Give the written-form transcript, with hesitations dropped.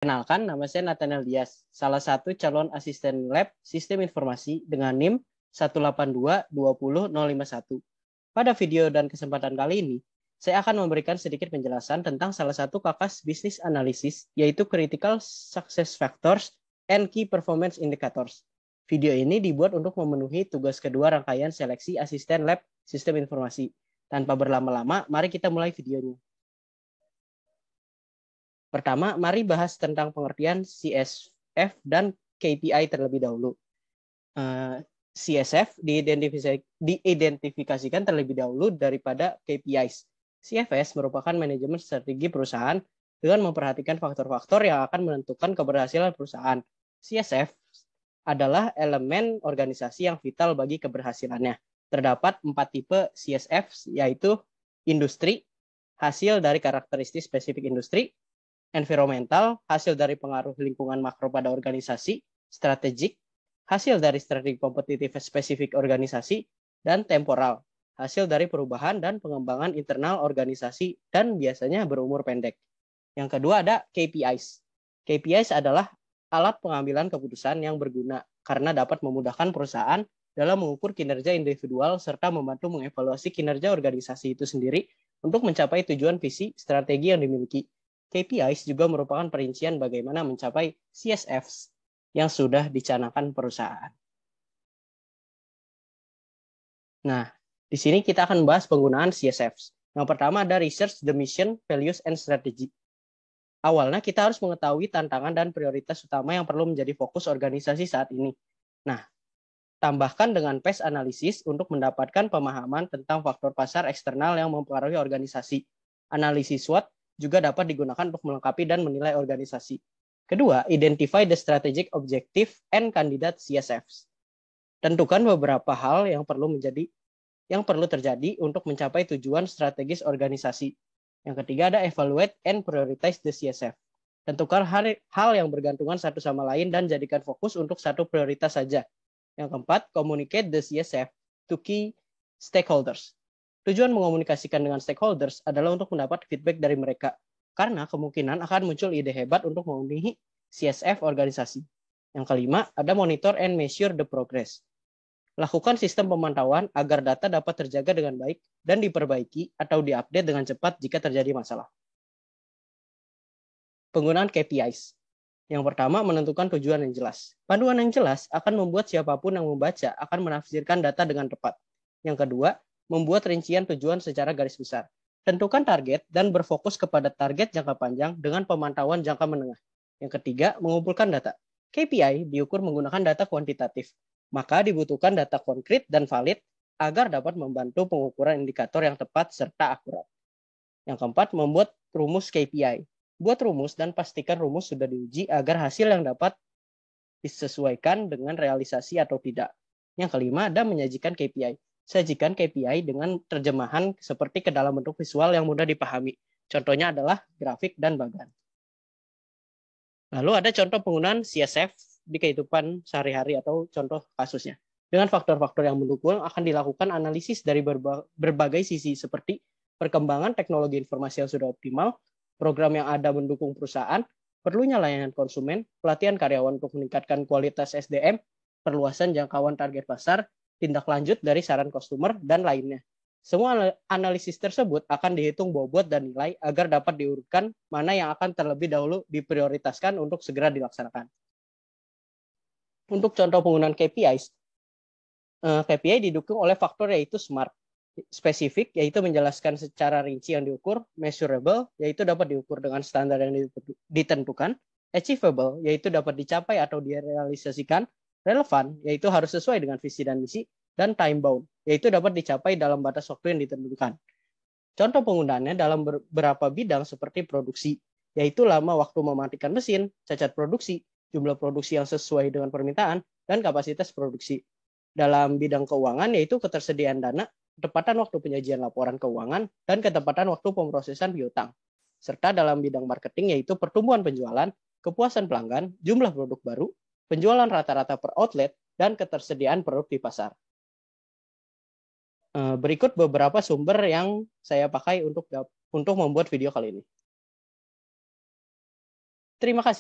Kenalkan, nama saya Nathaniel Dias, salah satu calon asisten lab sistem informasi dengan NIM 182200051. Pada video dan kesempatan kali ini, saya akan memberikan sedikit penjelasan tentang salah satu kakas bisnis analisis, yaitu Critical Success Factors and Key Performance Indicators. Video ini dibuat untuk memenuhi tugas kedua rangkaian seleksi asisten lab sistem informasi. Tanpa berlama-lama, mari kita mulai videonya. Pertama, mari bahas tentang pengertian CSF dan KPI terlebih dahulu. CSF diidentifikasikan terlebih dahulu daripada KPIs. CFS merupakan manajemen strategi perusahaan dengan memperhatikan faktor-faktor yang akan menentukan keberhasilan perusahaan. CSF adalah elemen organisasi yang vital bagi keberhasilannya. Terdapat 4 tipe CSF, yaitu industri, hasil dari karakteristik spesifik industri; environmental, hasil dari pengaruh lingkungan makro pada organisasi; strategik, hasil dari strategi kompetitif spesifik organisasi; dan temporal, hasil dari perubahan dan pengembangan internal organisasi dan biasanya berumur pendek. Yang kedua ada KPIs. KPIs adalah alat pengambilan keputusan yang berguna karena dapat memudahkan perusahaan dalam mengukur kinerja individual serta membantu mengevaluasi kinerja organisasi itu sendiri untuk mencapai tujuan visi strategi yang dimiliki. KPIs juga merupakan perincian bagaimana mencapai CSFs yang sudah dicanangkan perusahaan. Nah, di sini kita akan membahas penggunaan CSFs. Yang pertama ada Research the Mission, Values, and Strategy. Awalnya kita harus mengetahui tantangan dan prioritas utama yang perlu menjadi fokus organisasi saat ini. Nah, tambahkan dengan PES analisis untuk mendapatkan pemahaman tentang faktor pasar eksternal yang mempengaruhi organisasi. Analisis SWOT juga dapat digunakan untuk melengkapi dan menilai organisasi. Kedua, identify the strategic objective and candidate CSFs. Tentukan beberapa hal yang perlu terjadi untuk mencapai tujuan strategis organisasi. Yang ketiga ada evaluate and prioritize the CSF. Tentukan hal yang bergantungan satu sama lain dan jadikan fokus untuk satu prioritas saja. Yang keempat, communicate the CSF to key stakeholders. Tujuan mengomunikasikan dengan stakeholders adalah untuk mendapat feedback dari mereka, karena kemungkinan akan muncul ide hebat untuk memenuhi CSF organisasi. Yang kelima, ada monitor and measure the progress. Lakukan sistem pemantauan agar data dapat terjaga dengan baik dan diperbaiki atau diupdate dengan cepat jika terjadi masalah. Penggunaan KPIs. Yang pertama, menentukan tujuan yang jelas. Panduan yang jelas akan membuat siapapun yang membaca akan menafsirkan data dengan tepat. Yang kedua, membuat rincian tujuan secara garis besar. Tentukan target dan berfokus kepada target jangka panjang dengan pemantauan jangka menengah. Yang ketiga, mengumpulkan data. KPI diukur menggunakan data kuantitatif. Maka dibutuhkan data konkret dan valid agar dapat membantu pengukuran indikator yang tepat serta akurat. Yang keempat, membuat rumus KPI. Buat rumus dan pastikan rumus sudah diuji agar hasil yang dapat disesuaikan dengan realisasi atau tidak. Yang kelima, ada menyajikan KPI. Sajikan KPI dengan terjemahan seperti ke dalam bentuk visual yang mudah dipahami. Contohnya adalah grafik dan bagan. Lalu ada contoh penggunaan CSF di kehidupan sehari-hari atau contoh kasusnya. Dengan faktor-faktor yang mendukung akan dilakukan analisis dari berbagai sisi seperti perkembangan teknologi informasi yang sudah optimal, program yang ada mendukung perusahaan, perlunya layanan konsumen, pelatihan karyawan untuk meningkatkan kualitas SDM, perluasan jangkauan target pasar, tindak lanjut dari saran customer, dan lainnya. Semua analisis tersebut akan dihitung bobot dan nilai agar dapat diurutkan mana yang akan terlebih dahulu diprioritaskan untuk segera dilaksanakan. Untuk contoh penggunaan KPIs, KPI didukung oleh faktor yaitu SMART. Spesifik, yaitu menjelaskan secara rinci yang diukur; measurable, yaitu dapat diukur dengan standar yang ditentukan; achievable, yaitu dapat dicapai atau direalisasikan; relevan, yaitu harus sesuai dengan visi dan misi; dan time bound, yaitu dapat dicapai dalam batas waktu yang ditentukan. Contoh penggunaannya dalam beberapa bidang seperti produksi, yaitu lama waktu mematikan mesin, cacat produksi, jumlah produksi yang sesuai dengan permintaan, dan kapasitas produksi. Dalam bidang keuangan, yaitu ketersediaan dana, ketepatan waktu penyajian laporan keuangan, dan ketepatan waktu pemrosesan piutang. Serta dalam bidang marketing, yaitu pertumbuhan penjualan, kepuasan pelanggan, jumlah produk baru, penjualan rata-rata per outlet, dan ketersediaan produk di pasar. Berikut beberapa sumber yang saya pakai untuk membuat video kali ini. Terima kasih.